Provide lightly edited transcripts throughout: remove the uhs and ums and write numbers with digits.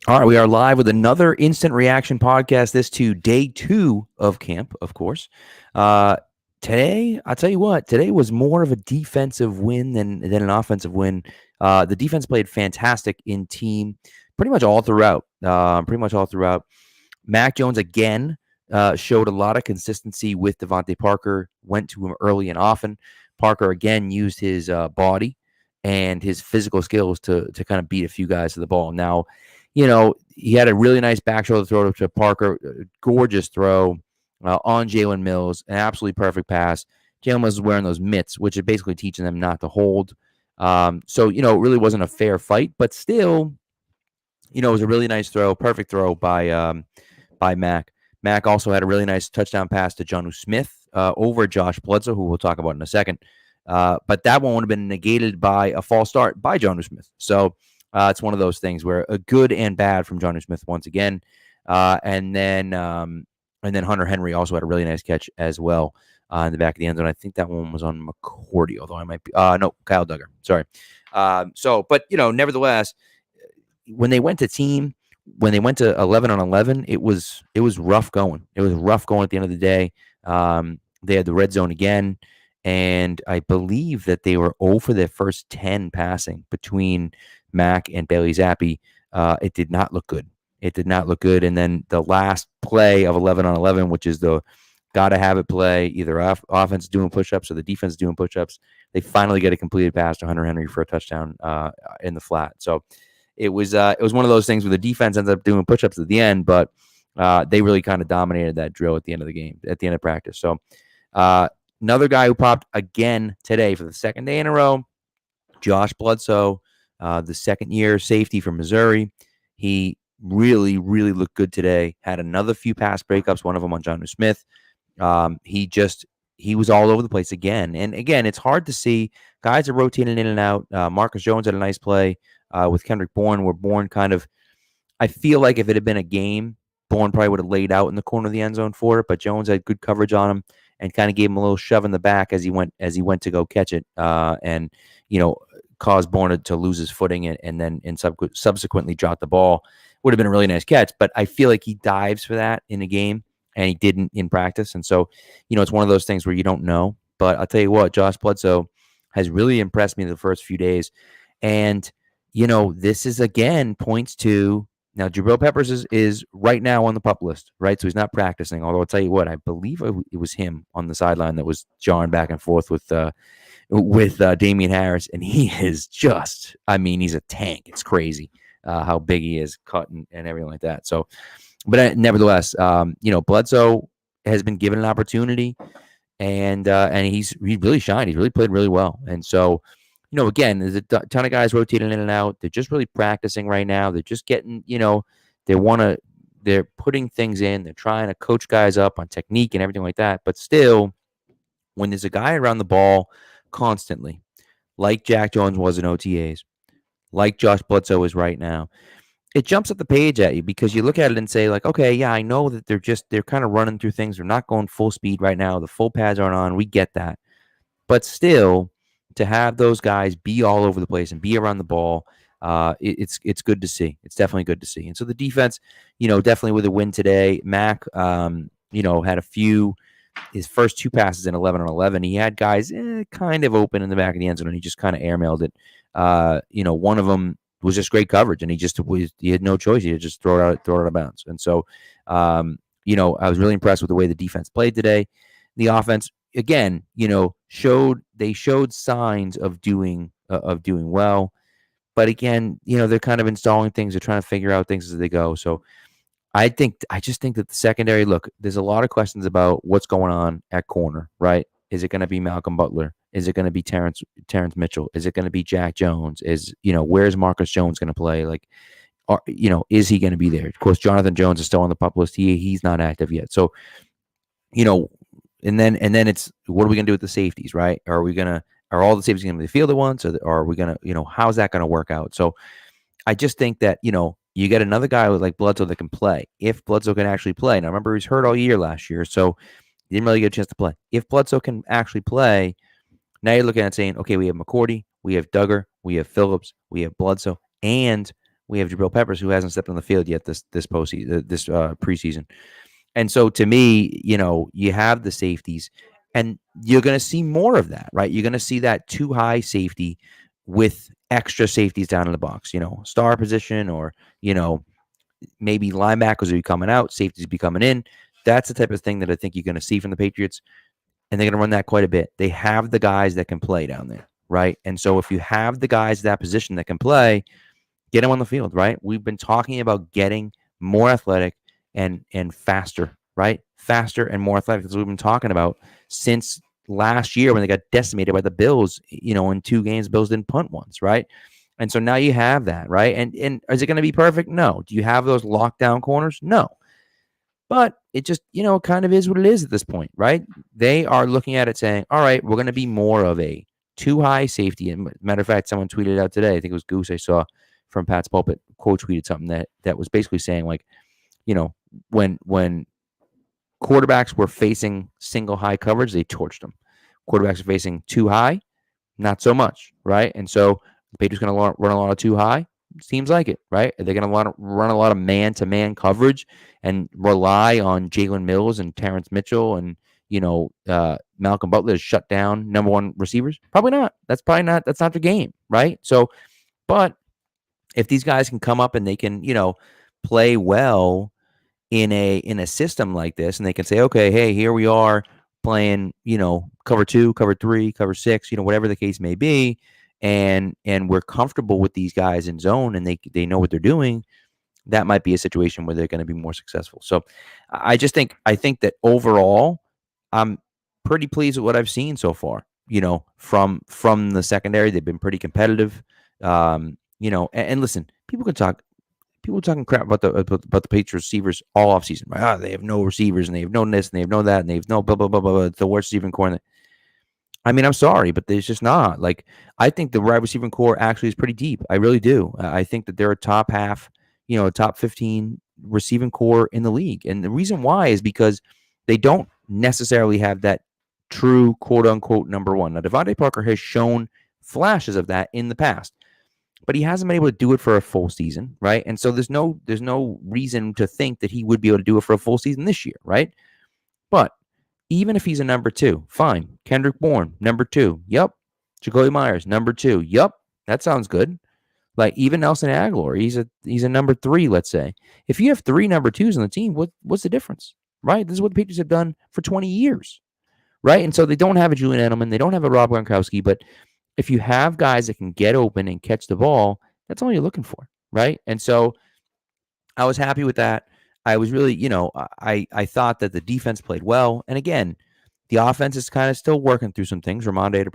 All right, we are live with another instant reaction podcast. This to day 2 of camp, of course. Uh, Today, I'll tell you what. Today was more of a defensive win than an offensive win. The defense played fantastic in team, pretty much all throughout. Mac Jones again showed a lot of consistency with Devontae Parker. Went to him early and often. Parker again used his body and his physical skills to kind of beat a few guys to the ball. Now, he had a really nice back shoulder throw to Parker, gorgeous throw on Jalen Mills, an absolutely perfect pass. Jalen Mills is wearing those mitts, which is basically teaching them not to hold. So it really wasn't a fair fight, but still, it was a really nice throw, perfect throw by Mac. Mac also had a really nice touchdown pass to Jonnu Smith over Josh Bledsoe, who we'll talk about in a second. But that one would have been negated by a false start by Jonnu Smith. So it's one of those things where a good and bad from Jonnu Smith once again. And then Hunter Henry also had a really nice catch as well in the back of the end zone. I think that one was on McCourty, although I might be no, Kyle Duggar. Sorry. But nevertheless, when they went to team, when they went to 11 on 11, it was rough going. It was rough going at the end of the day. They had the red zone again, and I believe that they were 0 for their first 10 passing between Mac and Bailey Zappi. It did not look good. It did not look good. And then the last play of 11 on 11, which is the gotta have it play, either offense doing push-ups or the defense doing push-ups, they finally get a completed pass to Hunter Henry for a touchdown in the flat. So it was one of those things where the defense ends up doing push-ups at the end, but they really kind of dominated that drill at the end of the game, at the end of practice. So another guy who popped again today for the second day in a row, Josh Bledsoe, the second-year safety from Missouri. He really, really looked good today. Had another few pass breakups, one of them on Jonnu Smith. He was all over the place again. And again, it's hard to see. Guys are rotating in and out. Marcus Jones had a nice play with Kendrick Bourne, where Bourne kind of, I feel like if it had been a game, Bourne probably would have laid out in the corner of the end zone for it, but Jones had good coverage on him and kind of gave him a little shove in the back as he went to go catch it, and caused Bourne to lose his footing and subsequently drop the ball. Would have been a really nice catch, but I feel like he dives for that in a game and he didn't in practice, and so it's one of those things where you don't know. But I'll tell you what, Josh Bledsoe has really impressed me the first few days, and this is again points to now Jabril Peppers is right now on the pup list, right? So he's not practicing. Although I'll tell you what, I believe it was him on the sideline that was jarring back and forth with Damian Harris, and he is just, I mean, he's a tank. It's crazy how big he is, cut and everything like that. So, but nevertheless, Bledsoe has been given an opportunity, and he really shined. He's really played really well, and so. Again, there's a ton of guys rotating in and out. They're just really practicing right now. They're just getting, they're putting things in. They're trying to coach guys up on technique and everything like that. But still, when there's a guy around the ball constantly, like Jack Jones was in OTAs, like Josh Bledsoe is right now, it jumps at the page at you because you look at it and say, like, okay, yeah, I know that they're kind of running through things. They're not going full speed right now. The full pads aren't on. We get that. But still, to have those guys be all over the place and be around the ball, it's good to see. It's definitely good to see. And so the defense, definitely with a win today. Mac, had his first 2 passes in 11 on 11. He had guys kind of open in the back of the end zone, and he just kind of airmailed it. One of them was just great coverage, and he had no choice. He had just throw it out of bounds. And so, I was really impressed with the way the defense played today. The offense, again, showed signs of doing well, but again, they're kind of installing things. They're trying to figure out things as they go. So I just think that the secondary, look, there's a lot of questions about what's going on at corner, right? Is it going to be Malcolm Butler? Is it going to be Terrence Mitchell? Is it going to be Jack Jones? Where's Marcus Jones going to play? Like, is he going to be there? Of course, Jonathan Jones is still on the pup list. He's not active yet. So, and then it's, what are we going to do with the safeties, right? Are all the safeties going to be the field at once, or are we going to, how's that going to work out? So I just think that, you get another guy with like Bledsoe that can play. If Bledsoe can actually play. Now, remember, he's hurt all year last year, so he didn't really get a chance to play. If Bledsoe can actually play, now you're looking at saying, okay, we have McCourty, we have Duggar, we have Phillips, we have Bledsoe, and we have Jabril Peppers, who hasn't stepped on the field yet this postseason, this preseason. And so to me, you have the safeties, and you're going to see more of that, right? You're going to see that too high safety with extra safeties down in the box, star position, or, maybe linebackers will be coming out, safeties will be coming in. That's the type of thing that I think you're going to see from the Patriots, and they're going to run that quite a bit. They have the guys that can play down there, right? And so if you have the guys that position that can play, get them on the field, right? We've been talking about getting more athletic and faster, right? Faster and more athletic. That's what we've been talking about since last year when they got decimated by the Bills. In 2 games, Bills didn't punt once, right? And so now you have that, right? And is it going to be perfect? No. Do you have those lockdown corners? No. But it just, kind of is what it is at this point, right? They are looking at it saying, all right, we're going to be more of a too high safety. And matter of fact, someone tweeted out today, I think it was Goose I saw from Pat's Pulpit, quote tweeted something that was basically saying, like, when quarterbacks were facing single high coverage, they torched them. Quarterbacks are facing too high, not so much, right? And so the Patriots going to run a lot of too high. Seems like it, right? Are they going to run a lot of man-to-man coverage and rely on Jalen Mills and Terrence Mitchell and Malcolm Butler to shut down number 1 receivers? Probably not. That's not the game, right? So, but if these guys can come up and they can, play well in a system like this, and they can say, okay, hey, here we are playing, cover 2, cover 3, cover 6, whatever the case may be, and we're comfortable with these guys in zone, and they know what they're doing, that might be a situation where they're going to be more successful. So I think that overall, I'm pretty pleased with what I've seen so far. From the secondary, they've been pretty competitive. And listen, people talking crap about the Patriots receivers all offseason. Right? They have no receivers, and they have no this, and they have no that, and they have no blah blah blah blah. Blah. It's the worst receiving core. I mean, I'm sorry, but there's just not. Like, I think the wide receiving core actually is pretty deep. I really do. I think that they're a top half, top 15 receiving core in the league, and the reason why is because they don't necessarily have that true quote unquote number 1. Now, Devontae Parker has shown flashes of that in the past, but he hasn't been able to do it for a full season, right? And so there's no reason to think that he would be able to do it for a full season this year, right? But even if he's a number 2, fine. Kendrick Bourne, number 2. Yep. Jacoby Myers, number 2. Yep. That sounds good. Like, even Nelson Agholor, he's a number 3, let's say. If you have 3 number 2s on the team, what's the difference, right? This is what the Patriots have done for 20 years, right? And so they don't have a Julian Edelman. They don't have a Rob Gronkowski, but if you have guys that can get open and catch the ball, that's all you're looking for, right? And so I was happy with that. I was really, I thought that the defense played well. And again, the offense is kind of still working through some things. Rhamondre had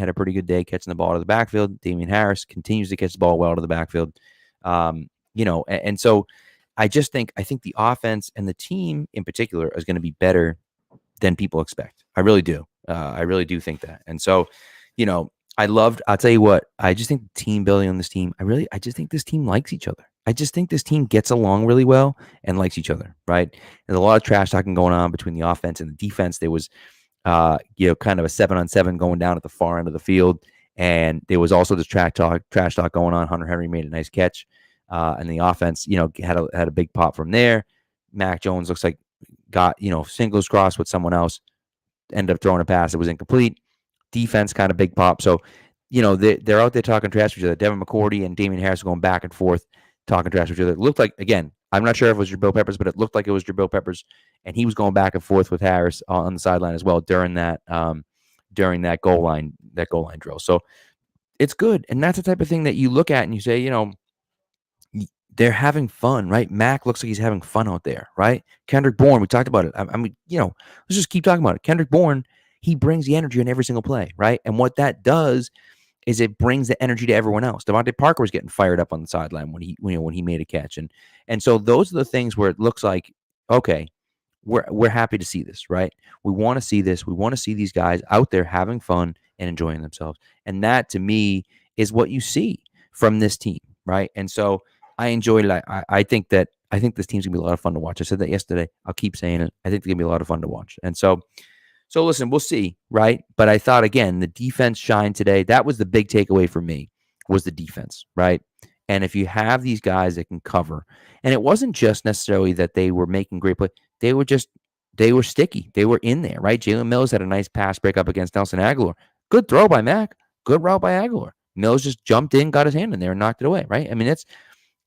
a pretty good day catching the ball out of the backfield. Damian Harris continues to catch the ball well out of the backfield. And so I think the offense and the team in particular is going to be better than people expect. I really do. I really do think that. And so, I'll tell you what, I just think the team building on this team, I just think this team likes each other. I just think this team gets along really well and likes each other, right? There's a lot of trash talking going on between the offense and the defense. There was, kind of a 7-on-7 going down at the far end of the field. And there was also this trash talk going on. Hunter Henry made a nice catch. And the offense, had a big pop from there. Mac Jones looks like got, singles crossed with someone else, ended up throwing a pass that was incomplete. Defense kind of big pop. So, they're out there talking trash to each other. Devin McCourty and Damian Harris going back and forth, talking trash to each other. It looked like, again, I'm not sure if it was Jabril Peppers, but it looked like it was Jabril Peppers, and he was going back and forth with Harris on the sideline as well during that goal line drill. So it's good, and that's the type of thing that you look at and you say, they're having fun, right? Mac looks like he's having fun out there, right? Kendrick Bourne, we talked about it. I mean, let's just keep talking about it. Kendrick Bourne, he brings the energy in every single play, right? And what that does is it brings the energy to everyone else. Devontae Parker was getting fired up on the sideline when he made a catch, and so those are the things where it looks like, okay, we're happy to see this, right? We want to see this. We want to see these guys out there having fun and enjoying themselves, and that to me is what you see from this team, right? And so I enjoyed it. I think this team's gonna be a lot of fun to watch. I said that yesterday. I'll keep saying it. I think it's gonna be a lot of fun to watch, and so listen, we'll see, right? But I thought, again, the defense shined today. That was the big takeaway for me, was the defense, right? And if you have these guys that can cover, and it wasn't just necessarily that they were making great play, they were sticky. They were in there, right? Jalen Mills had a nice pass breakup against Nelson Aguilar. Good throw by Mac. Good route by Aguilar. Mills just jumped in, got his hand in there, and knocked it away, right? I mean, it's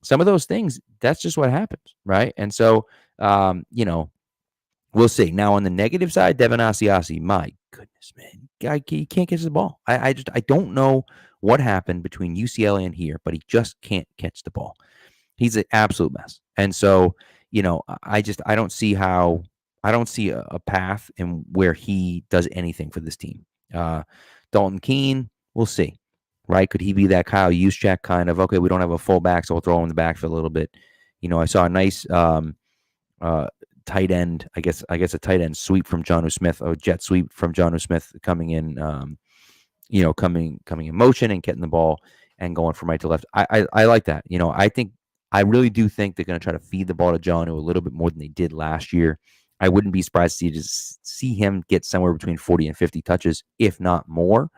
some of those things. That's just what happens, right? And so, we'll see. Now on the negative side, Devin Asiasi, my goodness, man, he can't catch the ball. I don't know what happened between UCLA and here, but he just can't catch the ball. He's an absolute mess. And so, I don't see a path in where he does anything for this team. Dalton Keene, we'll see, right? Could he be that Kyle Juszczyk kind of, okay, we don't have a fullback, so we'll throw him in the backfield a little bit. I saw a nice tight end, I guess a tight end sweep from Jonnu Smith, a jet sweep from Jonnu Smith coming in, coming in motion and getting the ball and going from right to left. I like that. I really do think they're going to try to feed the ball to Jonnu a little bit more than they did last year. I wouldn't be surprised to see him get somewhere between 40 and 50 touches, if not more.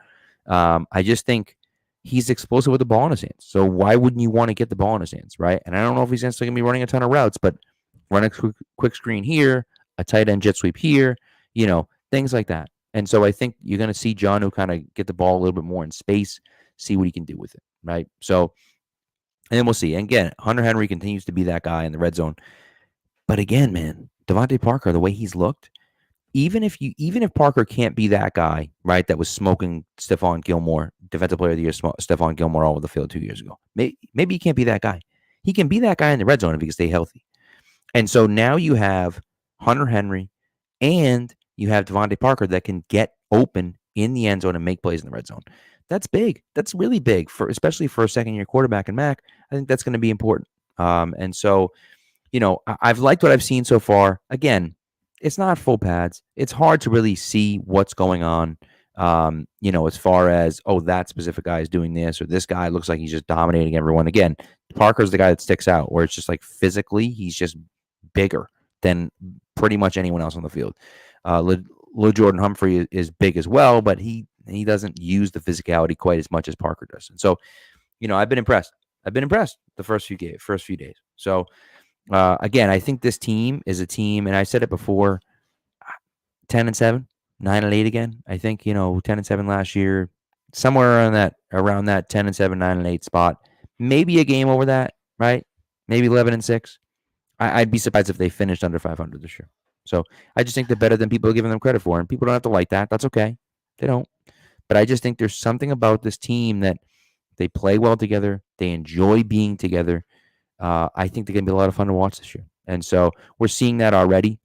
I just think he's explosive with the ball in his hands. So why wouldn't you want to get the ball in his hands, right? And I don't know if he's going to be running a ton of routes, but run a quick screen here, a tight end jet sweep here, things like that. And so I think you're going to see Jonnu kind of get the ball a little bit more in space, see what he can do with it, right? So, and then we'll see. And again, Hunter Henry continues to be that guy in the red zone. But again, man, Devontae Parker, the way he's looked, even if Parker can't be that guy, right, that was smoking Stephon Gilmore, Defensive Player of the Year, Stephon Gilmore all over the field 2 years ago. Maybe he can't be that guy. He can be that guy in the red zone if he can stay healthy. And so now you have Hunter Henry and you have Devontae Parker that can get open in the end zone and make plays in the red zone. That's big. That's really big, especially for a second-year quarterback in Mac. I think that's going to be important. And so, I've liked what I've seen so far. Again, it's not full pads. It's hard to really see what's going on, as far as, that specific guy is doing this or this guy looks like he's just dominating everyone. Again, Parker's the guy that sticks out where it's just like physically he's just bigger than pretty much anyone else on the field. Jordan Humphrey is big as well, but he doesn't use the physicality quite as much as Parker does. And so, I've been impressed. The first few days. So, again, I think this team is a team, and I said it before, 10-7, 9-8 again. I think, 10-7 last year, somewhere around that 10-7, 9-8 spot. Maybe a game over that, right? Maybe 11-6. I'd be surprised if they finished under 500 this year. So I just think they're better than people are giving them credit for, and people don't have to like that. That's okay. They don't. But I just think there's something about this team that they play well together. They enjoy being together. I think they're going to be a lot of fun to watch this year. And so we're seeing that already.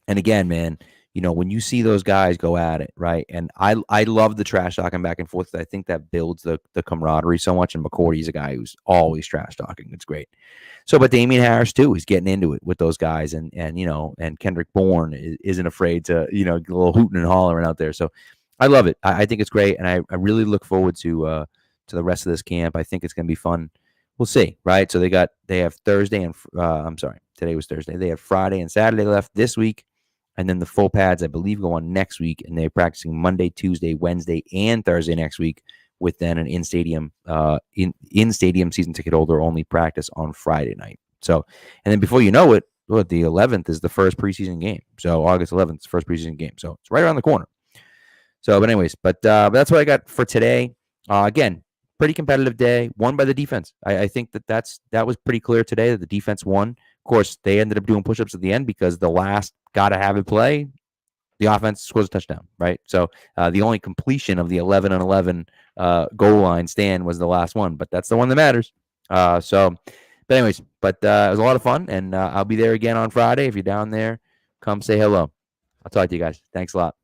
And again, man, when you see those guys go at it, right? And I love the trash talking back and forth. I think that builds the camaraderie so much. And McCourty's a guy who's always trash talking. It's great. So, but Damian Harris too is getting into it with those guys, and Kendrick Bourne isn't afraid to a little hooting and hollering out there. So, I love it. I think it's great, and I really look forward to the rest of this camp. I think it's going to be fun. We'll see, right? So they have Thursday and today was Thursday. They have Friday and Saturday left this week. And then the full pads, I believe, go on next week, and they're practicing Monday, Tuesday, Wednesday, and Thursday next week, with then an in-stadium season ticket holder only practice on Friday night. So, and then before you know it, the 11th is the first preseason game. So August 11th is the first preseason game. So it's right around the corner. So, but anyways, but that's what I got for today. Again, pretty competitive day, won by the defense. I think that was pretty clear today that the defense won. Of course, they ended up doing push-ups at the end because the last gotta have it play, the offense scores a touchdown, right? So the only completion of the 11-11 goal line stand was the last one, but that's the one that matters. But anyways, it was a lot of fun, and I'll be there again on Friday. If you're down there, come say hello. I'll talk to you guys. Thanks a lot.